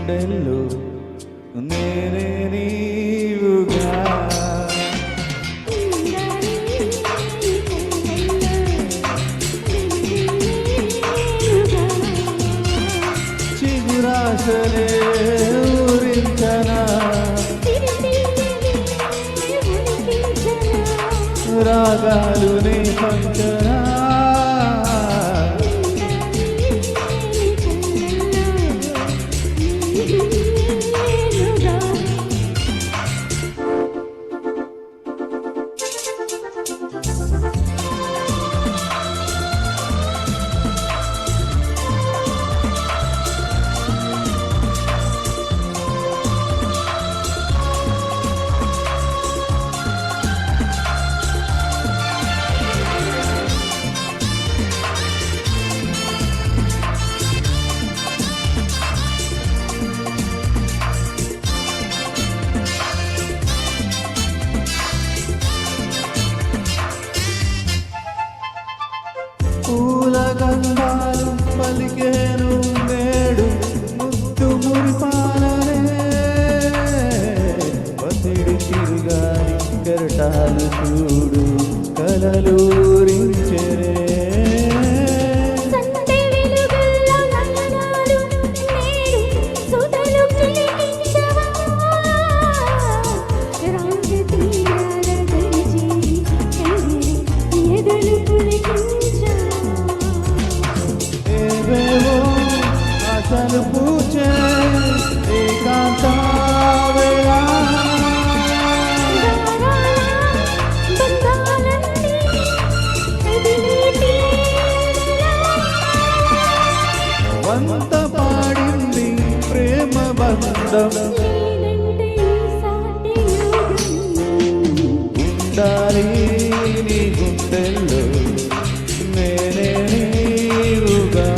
గుండెల్లో నేనే నీవుగా చిగురాశలే ఊరించనా రాగాలు నే పంచనా పూల గంధాలు పలికేను నేడు ముద్దు మురిపాలనే పసిడి చిరుగాలి కెరటాలు చూడు కలలూరించెరే ఆశలు పూచే ఏకాంత వేళ వంత పాడింది ప్రేమ బంధం ఉండాలి నీ గుండెల్లో నేనే నీవుగా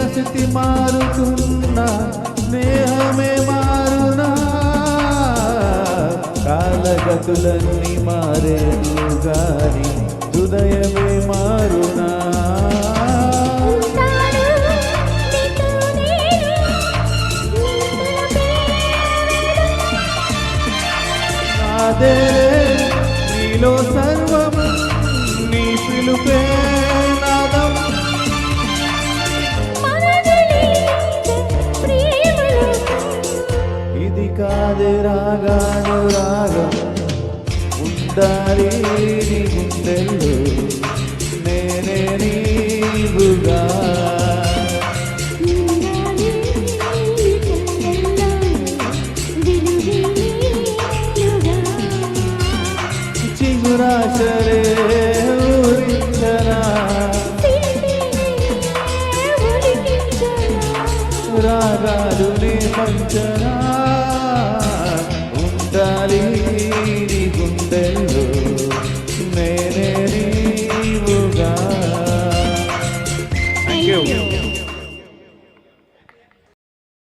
స్థితి మారుతున్నా స్నేహమే మారునా కాలగతులన్నీ మారేను గాని హృదయమే మారునా నాదే నీలో సర్వం నీ పిలుపే నాదం ఇది కాదే రాగాను రాగం ఉండాలి నీ గుండెల్లో నేనే నీవుగా చిగురాశలే ఊరించనా రాగాలు నీ పంచనా